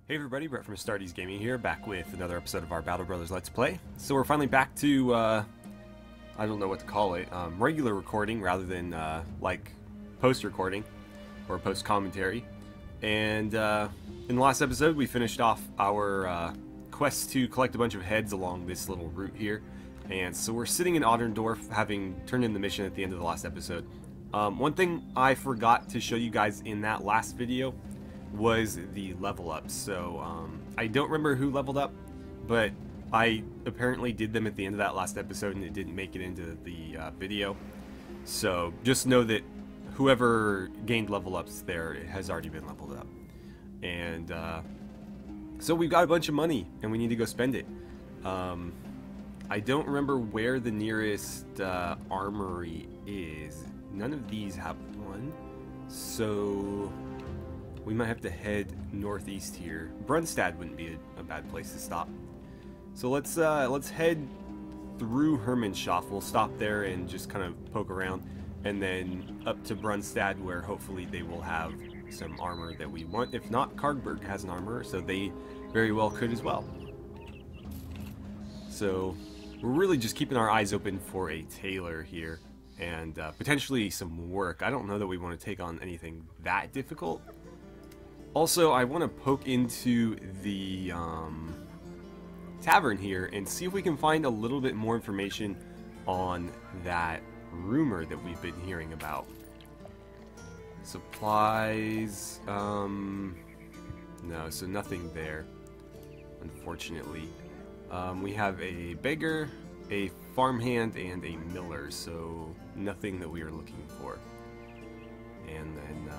Hey everybody, Brett from AstartesGaming here, back with another episode of our Battle Brothers Let's Play. So we're finally back to, I don't know what to call it, regular recording rather than, like, post-recording, or post-commentary. And, in the last episode we finished off our, quest to collect a bunch of heads along this little route here. And so we're sitting in Otterndorf, having turned in the mission at the end of the last episode. One thing I forgot to show you guys in that last video was the level ups. So I don't remember who leveled up, but I apparently did them at the end of that last episode and it didn't make it into the video. So just know that whoever gained level ups there has already been leveled up. And so we've got a bunch of money and we need to go spend it. I don't remember where the nearest armory is. None of these have one, so we might have to head northeast here. Brunstad wouldn't be a bad place to stop. So let's head through Hermannschaft. We'll stop there and just kind of poke around, and then up to Brunstad, where hopefully they will have some armor that we want. If not, Kargberg has an armor, so they very well could as well. So we're really just keeping our eyes open for a Tailor here, and potentially some work. I don't know that we want to take on anything that difficult. Also, I want to poke into the tavern here and see if we can find a little bit more information on that rumor that we've been hearing about. Supplies, no, so nothing there, unfortunately. We have a beggar, a farmhand, and a miller, so nothing that we are looking for. And then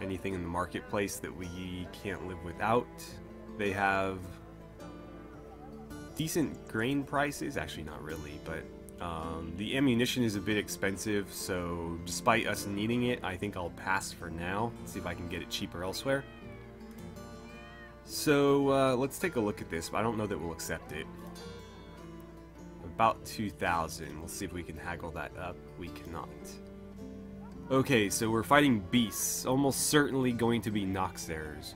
anything in the marketplace that we can't live without. They have decent grain prices, actually not really, but the ammunition is a bit expensive, so despite us needing it, I think I'll pass for now. See if I can get it cheaper elsewhere. So let's take a look at this. I don't know that we'll accept it. About 2,000. We'll see if we can haggle that up. We cannot. Okay, so we're fighting beasts. Almost certainly going to be Noxers.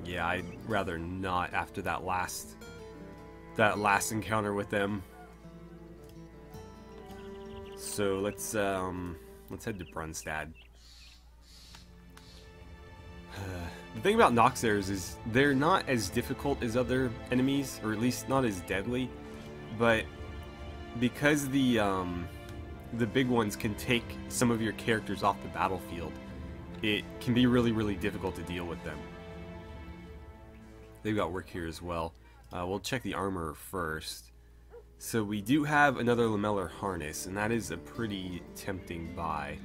Yeah, I'd rather not after that last encounter with them. So let's head to Brunstad. The thing about Noxers is they're not as difficult as other enemies, or at least not as deadly, but because the big ones can take some of your characters off the battlefield, it can be really, really difficult to deal with them. They've got work here as well. We'll check the armor first. So we do have another lamellar harness, and that is a pretty tempting buy.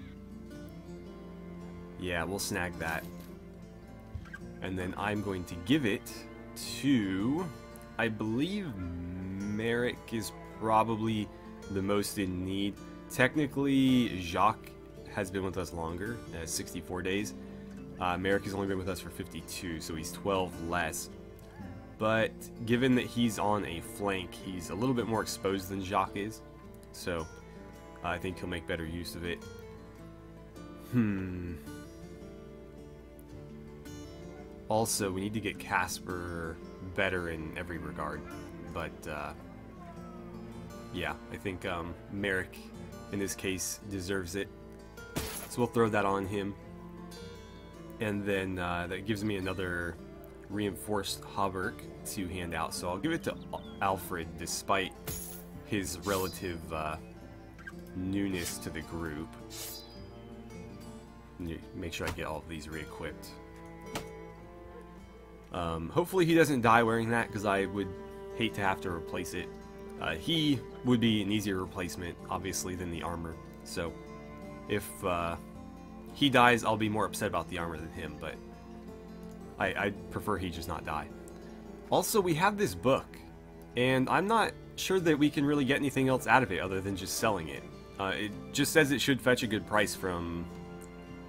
Yeah, we'll snag that. And then I'm going to give it to, I believe Merrick is probably the most in need. Technically, Jacques has been with us longer, 64 days. Merrick has only been with us for 52, so he's 12 less. But given that he's on a flank, he's a little bit more exposed than Jacques is. So I think he'll make better use of it. Also, we need to get Casper better in every regard. But yeah, I think Merrick in this case deserves it, so we'll throw that on him. And then that gives me another reinforced hauberk to hand out, so I'll give it to Alfred despite his relative newness to the group. Make sure I get all of these re-equipped. Hopefully he doesn't die wearing that, because I would hate to have to replace it. He would be an easier replacement, obviously, than the armor. So, if he dies, I'll be more upset about the armor than him, but I'd prefer he just not die. Also, we have this book, and I'm not sure that we can really get anything else out of it other than just selling it. It just says it should fetch a good price from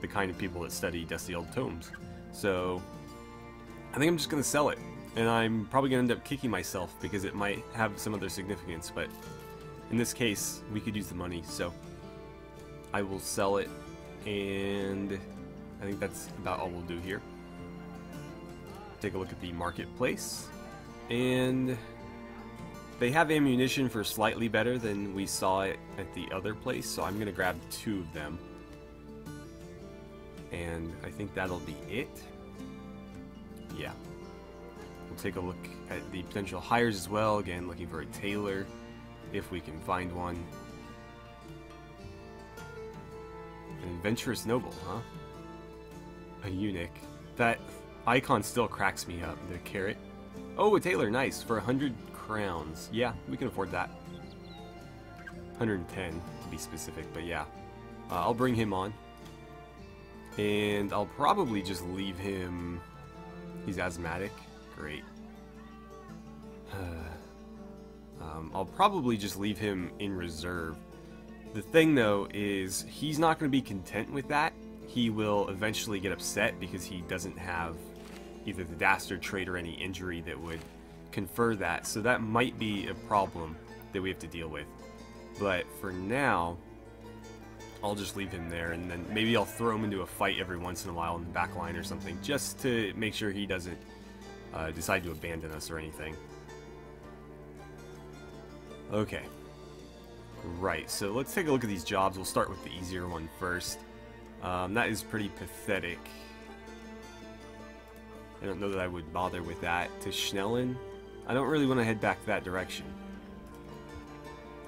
the kind of people that study dusty old tomes. So, I think I'm just going to sell it. And I'm probably going to end up kicking myself because it might have some other significance, but in this case, we could use the money, so I will sell it, and I think that's about all we'll do here. take a look at the marketplace, and they have ammunition for slightly better than we saw it at the other place, so I'm gonna grab 2 of them. And I think that'll be it. Yeah. We'll take a look at the potential hires as well. Again, looking for a tailor, if we can find one. An adventurous noble, huh? A eunuch. That icon still cracks me up. The carrot. Oh, a tailor, nice. For 100 crowns. Yeah, we can afford that. 110 to be specific, but yeah. I'll bring him on. And I'll probably just leave him... He's asthmatic. Great. I'll probably just leave him in reserve. The thing, though, is he's not going to be content with that. He will eventually get upset because he doesn't have either the dastard trait or any injury that would confer that. So that might be a problem that we have to deal with. But for now, I'll just leave him there, and then maybe I'll throw him into a fight every once in a while in the back line or something, just to make sure he doesn't decide to abandon us or anything. Okay. Right, so let's take a look at these jobs. We'll start with the easier one first. That is pretty pathetic. I don't know that I would bother with that. To Schnellen? I don't really want to head back that direction.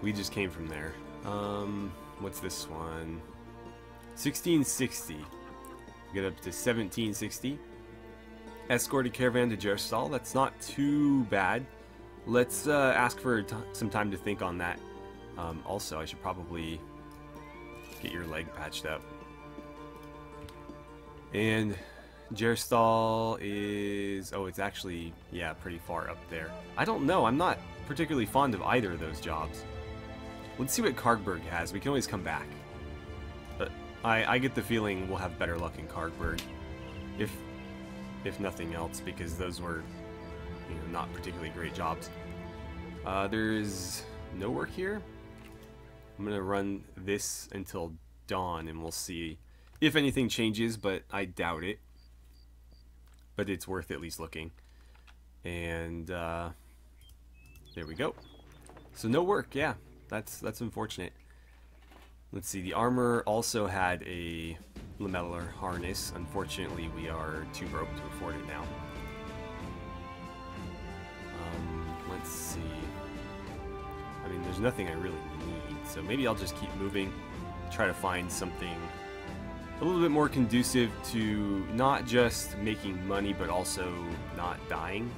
We just came from there. What's this one? 1660. Get up to 1760. Escort a caravan to Jerstal. That's not too bad. Let's ask for some time to think on that. Also, I should probably get your leg patched up. And Jerstal is... Oh, it's actually, yeah, pretty far up there. I don't know. I'm not particularly fond of either of those jobs. Let's see what Kargberg has. We can always come back. But I get the feeling we'll have better luck in Kargberg. If nothing else, because those were, you know, not particularly great jobs. There's no work here. I'm going to run this until dawn, and we'll see if anything changes, but I doubt it. But it's worth at least looking. And there we go. So no work, yeah. That's unfortunate. Let's see, the armor also had a lamellar harness. Unfortunately, we are too broke to afford it now. Let's see. I mean, there's nothing I really need, so maybe I'll just keep moving, try to find something a little bit more conducive to not just making money, but also not dying.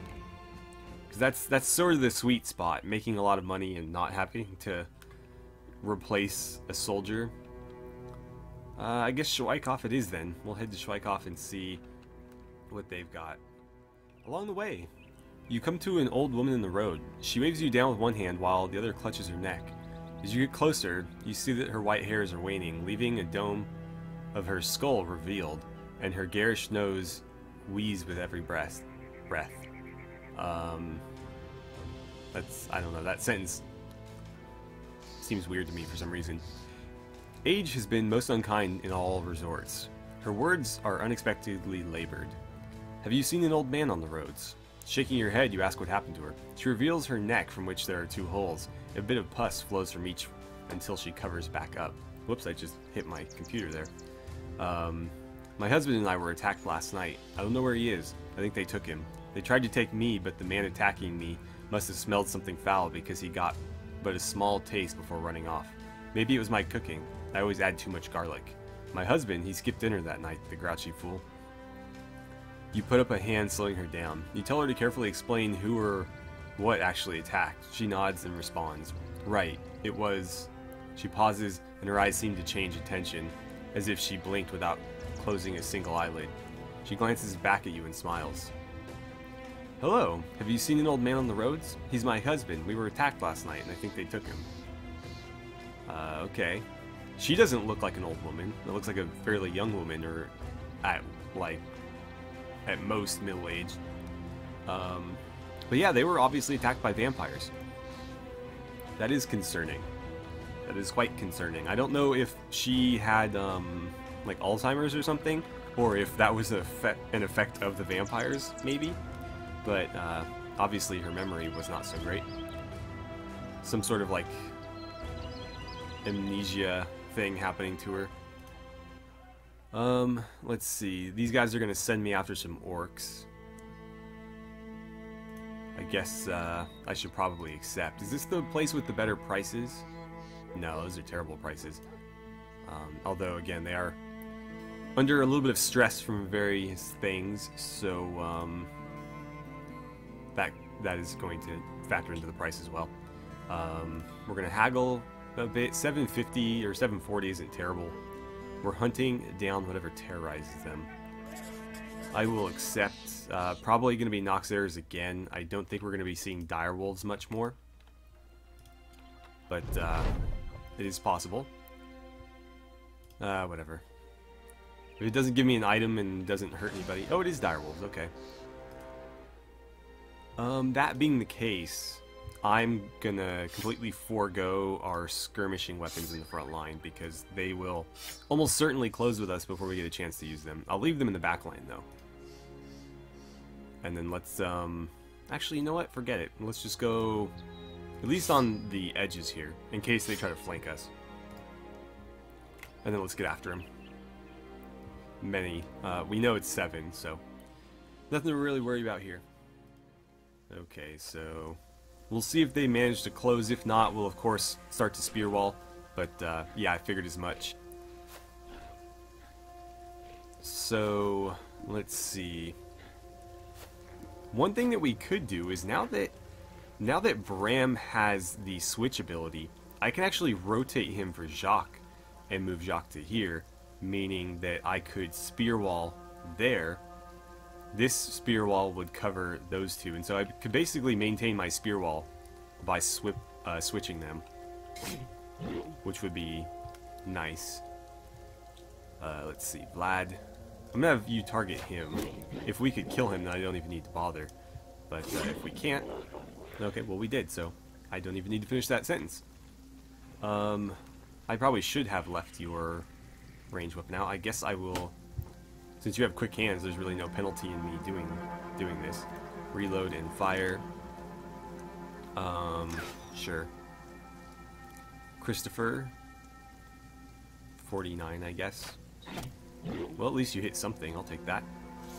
Because that's sort of the sweet spot, making a lot of money and not having to replace a soldier. I guess Schweikhoff it is then. We'll head to Schweikhoff and see what they've got. Along the way, you come to an old woman in the road. She waves you down with one hand while the other clutches her neck. As you get closer, you see that her white hairs are waning, leaving a dome of her skull revealed, and her garish nose wheezes with every breath. That's, I don't know, that sentence seems weird to me for some reason. Age has been most unkind in all resorts. Her words are unexpectedly labored. Have you seen an old man on the roads? Shaking your head, you ask what happened to her. She reveals her neck, from which there are 2 holes. A bit of pus flows from each until she covers back up. Whoops, I just hit my computer there. My husband and I were attacked last night. I don't know where he is. I think they took him. They tried to take me, but the man attacking me must have smelled something foul because he got but a small taste before running off. Maybe it was my cooking. I always add too much garlic. My husband, he skipped dinner that night, the grouchy fool. You put up a hand, slowing her down. You tell her to carefully explain who or what actually attacked. She nods and responds. Right, it was... She pauses, and her eyes seem to change attention, as if she blinked without closing a single eyelid. She glances back at you and smiles. Hello, have you seen an old man on the roads? He's my husband. We were attacked last night, and I think they took him. Okay. She doesn't look like an old woman. It looks like a fairly young woman, or at most middle-aged. But yeah, they were obviously attacked by vampires. That is concerning. That is quite concerning. I don't know if she had, like, Alzheimer's or something, or if that was an effect of the vampires, maybe. But obviously her memory was not so great. Some sort of like amnesia thing happening to her. Let's see. These guys are gonna send me after some orcs. I guess I should probably accept. Is this the place with the better prices? No, those are terrible prices. Although again, they are under a little bit of stress from various things, so that is going to factor into the price as well. We're gonna haggle a bit. 750 or 740 isn't terrible. We're hunting down whatever terrorizes them. I will accept. Probably going to be Noxers again. I don't think we're going to be seeing direwolves much more, but it is possible. Whatever. If it doesn't give me an item and doesn't hurt anybody. Oh, it is direwolves. Okay. That being the case, I'm gonna completely forego our skirmishing weapons in the front line because they will almost certainly close with us before we get a chance to use them. I'll leave them in the back line though. And then let's, actually, you know what? Forget it. Let's just go, at least on the edges here, in case they try to flank us. And then let's get after them. We know it's 7, so nothing to really worry about here. Okay, so we'll see if they manage to close. If not, we'll of course start to spear wall. But yeah, I figured as much. So let's see. One thing that we could do is now that Bram has the switch ability, I can actually rotate him for Jacques and move Jacques to here, meaning that I could spear wall there. This spear wall would cover those two, and so I could basically maintain my spear wall by switching them, which would be nice. Let's see, Vlad. I'm gonna have you target him. If we could kill him, then I don't even need to bother. But if we can't, okay, well we did, so I don't even need to finish that sentence. I probably should have left your range weapon out. I guess I will. Since you have quick hands, there's really no penalty in me doing this. Reload and fire. Sure. Christopher. 49, I guess. Well, at least you hit something. I'll take that.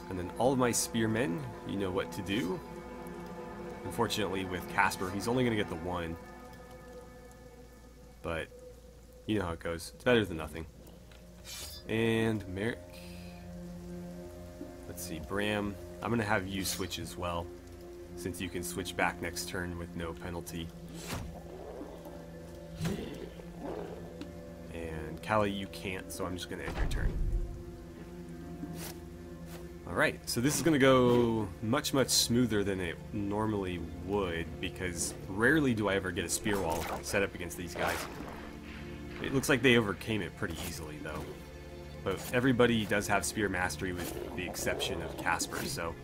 And then all of my spearmen, you know what to do. Unfortunately, with Casper, he's only going to get the 1. But you know how it goes. It's better than nothing. And Merrick. Let's see, Bram. I'm going to have you switch as well, since you can switch back next turn with no penalty. And Callie, you can't, so I'm just going to end your turn. Alright, so this is going to go much, much smoother than it normally would, because rarely do I ever get a spear wall set up against these guys. It looks like they overcame it pretty easily, though. But everybody does have spear mastery with the exception of Casper, so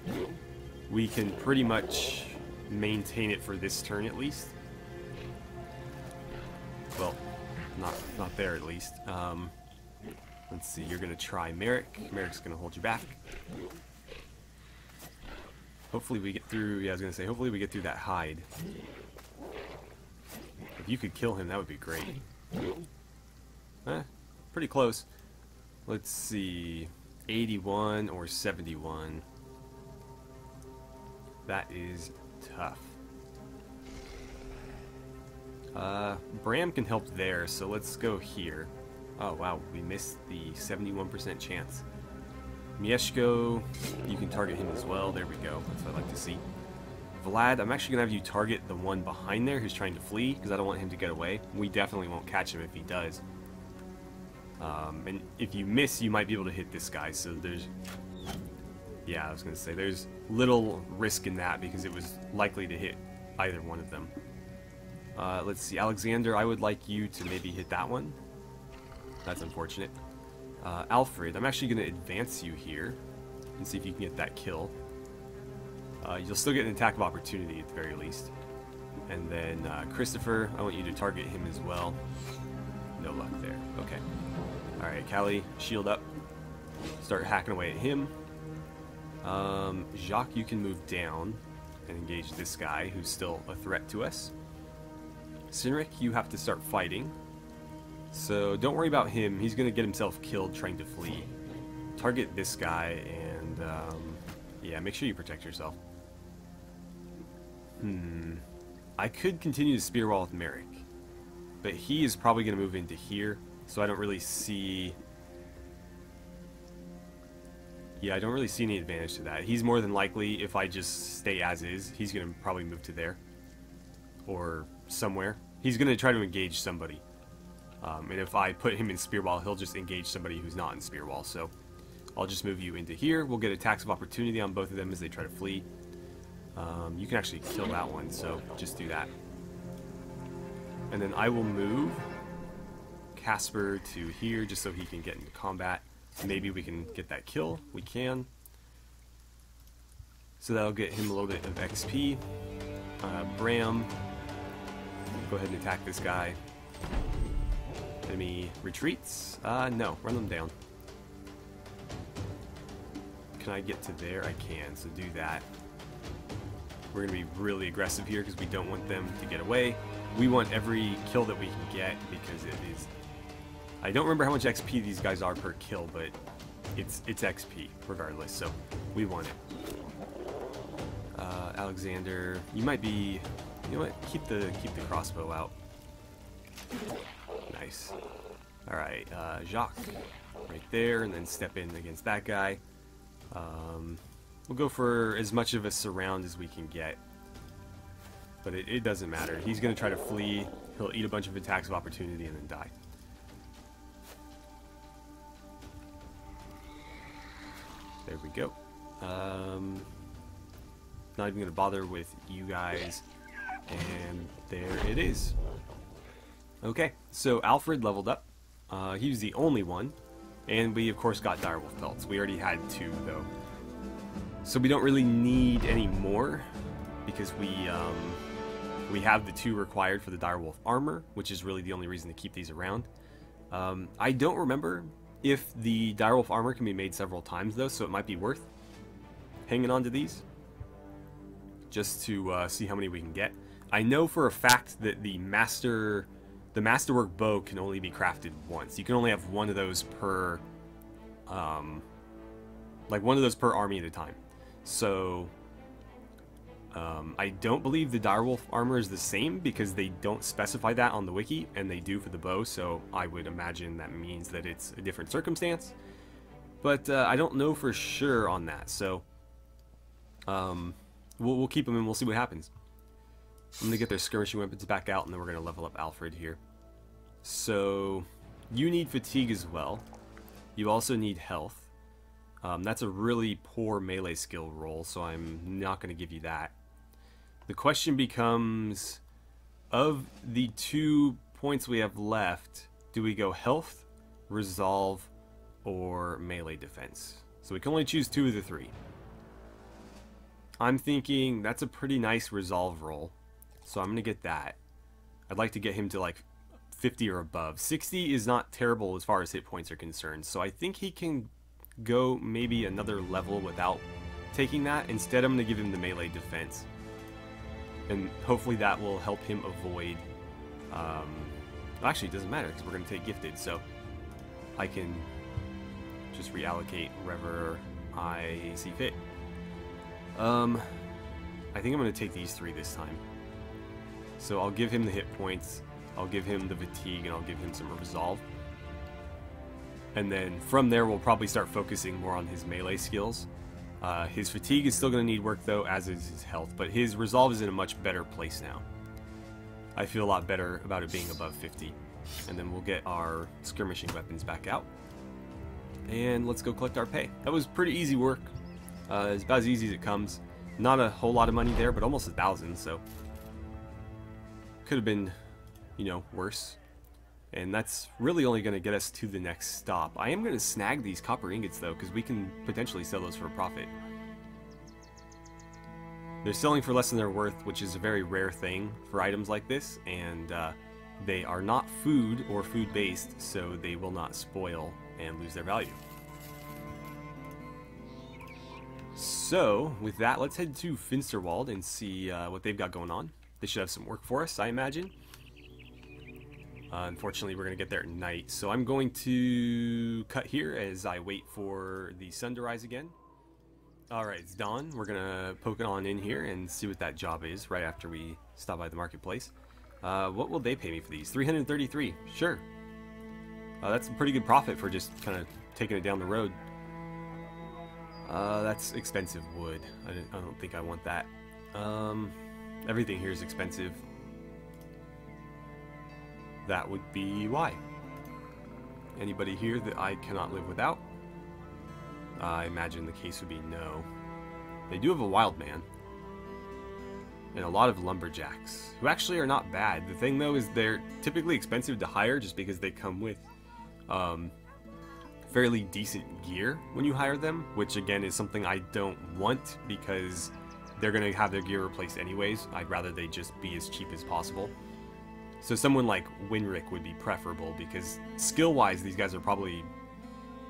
we can pretty much maintain it for this turn at least. Well, not there at least. Let's see, you're going to try Merrick. Merrick's going to hold you back. Hopefully we get through, yeah, I was going to say, hopefully we get through that hide. If you could kill him, that would be great. Pretty close. Let's see, 81 or 71. That is tough. Bram can help there, so let's go here. Oh wow, we missed the 71% chance. Mieszko, you can target him as well. There we go. That's what I like to see. Vlad, I'm actually going to have you target the one behind there who's trying to flee, because I don't want him to get away. We definitely won't catch him if he does. And if you miss, you might be able to hit this guy, so there's... Yeah, I was going to say, there's little risk in that, because it was likely to hit either one of them. Let's see, Alexander, I would like you to maybe hit that one. That's unfortunate. Alfred, I'm actually going to advance you here and see if you can get that kill. You'll still get an attack of opportunity at the very least. And then Christopher, I want you to target him as well. No luck there. Okay. Alright, Callie, shield up. start hacking away at him. Jacques, you can move down and engage this guy who's still a threat to us. Cynric, you have to start fighting. So don't worry about him. He's going to get himself killed trying to flee. Target this guy and, yeah, make sure you protect yourself. I could continue to spear wall with Merrick, but he is probably going to move into here, so I don't really see... Yeah, I don't really see any advantage to that. He's more than likely, if I just stay as is, he's going to probably move to there. Or somewhere. He's going to try to engage somebody. And if I put him in spear wall, he'll just engage somebody who's not in spear wall. So I'll just move you into here. We'll get attacks of opportunity on both of them as they try to flee. You can actually kill that one, so just do that. And then I will move Casper to here just so he can get into combat. Maybe we can get that kill. We can. So that'll get him a little bit of XP. Bram, go ahead and attack this guy. Enemy retreats. No, run them down. Can I get to there? I can, so do that. We're going to be really aggressive here because we don't want them to get away. We want every kill that we can get because it is... I don't remember how much XP these guys are per kill, but it's XP regardless, so we want it. Alexander, you might be... You know what? Keep the crossbow out. Nice. Alright, Jacques, right there, and then step in against that guy. We'll go for as much of a surround as we can get. But it doesn't matter. He's going to try to flee. He'll eat a bunch of attacks of opportunity and then die. There we go. Not even going to bother with you guys. And there it is. Okay, so Alfred leveled up. He was the only one. And we, of course, got direwolf pelts. We already had 2, though. So we don't really need any more. Because we have the 2 required for the direwolf armor. Which is really the only reason to keep these around. I don't remember if the direwolf armor can be made several times, though. So it might be worth hanging on to these. Just to see how many we can get. I know for a fact that the masterwork bow can only be crafted once. You can only have one of those per, one of those per army at a time. So, I don't believe the direwolf armor is the same because they don't specify that on the wiki, and they do for the bow. So I would imagine that means that it's a different circumstance. But I don't know for sure on that. So, we'll keep them and we'll see what happens. I'm going to get their skirmishing weapons back out, and then we're going to level up Alfred here. So, you need fatigue as well. You also need health. That's a really poor melee skill roll, so I'm not going to give you that. The question becomes, of the 2 points we have left, do we go health, resolve, or melee defense? So we can only choose 2 of the 3. I'm thinking that's a pretty nice resolve roll. So I'm going to get that. I'd like to get him to like 50 or above. 60 is not terrible as far as hit points are concerned. So I think he can go maybe another level without taking that. Instead, I'm going to give him the melee defense. And hopefully that will help him avoid... actually, it doesn't matter because we're going to take gifted. So I can just reallocate wherever I see fit. I think I'm going to take these 3 this time. So I'll give him the hit points, I'll give him the fatigue, and I'll give him some resolve. And then from there we'll probably start focusing more on his melee skills. His fatigue is still going to need work though, as is his health, but his resolve is in a much better place now. I feel a lot better about it being above 50. And then we'll get our skirmishing weapons back out. And let's go collect our pay. That was pretty easy work. It's about as easy as it comes. Not a whole lot of money there, but almost 1,000, so... Could have been, you know, worse. And that's really only going to get us to the next stop. I am going to snag these copper ingots, though, because we can potentially sell those for a profit. They're selling for less than they're worth, which is a very rare thing for items like this, and they are not food or food-based, so they will not spoil and lose their value. So, with that, let's head to Finsterwald and see what they've got going on. They should have some work for us, I imagine. Unfortunately, we're going to get there at night, so I'm going to cut here as I wait for the sun to rise again. Alright, it's dawn. We're going to poke it on in here and see what that job is right after we stop by the marketplace. What will they pay me for these? 333. Sure. That's a pretty good profit for just kind of taking it down the road. That's expensive wood. I don't think I want that. Everything here is expensive. That would be why. Anybody here that I cannot live without? I imagine the case would be no. They do have a wild man. And a lot of lumberjacks, who actually are not bad. The thing though is they're typically expensive to hire just because they come with fairly decent gear when you hire them, which again is something I don't want because they're going to have their gear replaced anyways. I'd rather they just be as cheap as possible. So someone like Winrick would be preferable because skill-wise these guys are probably...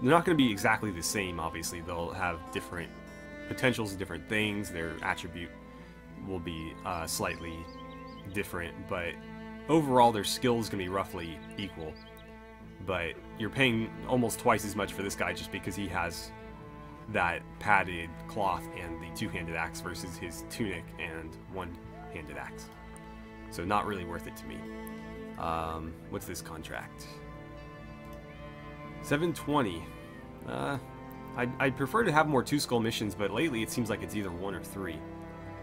They're not going to be exactly the same, obviously. They'll have different potentials and different things. Their attribute will be slightly different, but overall their skill is going to be roughly equal. But you're paying almost twice as much for this guy just because he has that padded cloth and the two-handed axe versus his tunic and one-handed axe. So not really worth it to me. What's this contract? 720. I'd prefer to have more two-skull missions, but lately it seems like it's either 1 or 3.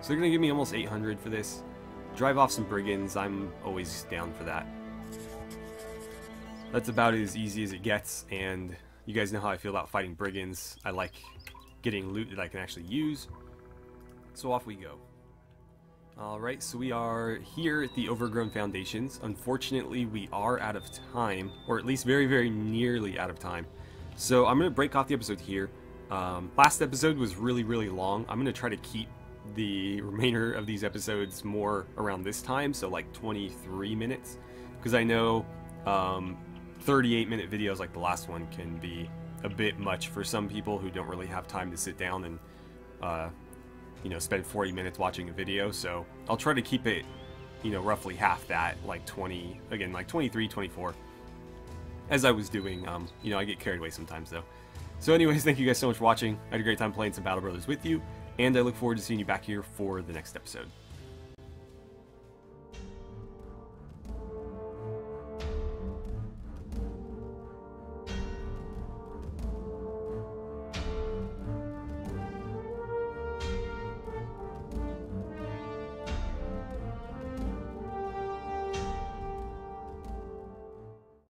So they're going to give me almost 800 for this. Drive off some brigands, I'm always down for that. That's about as easy as it gets, and you guys know how I feel about fighting brigands. I like getting loot that I can actually use. So off we go. Alright, so we are here at the Overgrown Foundations. Unfortunately, we are out of time, or at least very, very nearly out of time. So I'm going to break off the episode here. Last episode was really, really long. I'm going to try to keep the remainder of these episodes more around this time, so like 23 minutes. Because I know 38-minute videos like the last one can be a bit much for some people who don't really have time to sit down and you know, spend 40 minutes watching a video. So I'll try to keep it, you know, roughly half that, like 20, again, like 23, 24, as I was doing. You know, I get carried away sometimes though. So anyways, thank you guys so much for watching. I had a great time playing some Battle Brothers with you, and I look forward to seeing you back here for the next episode.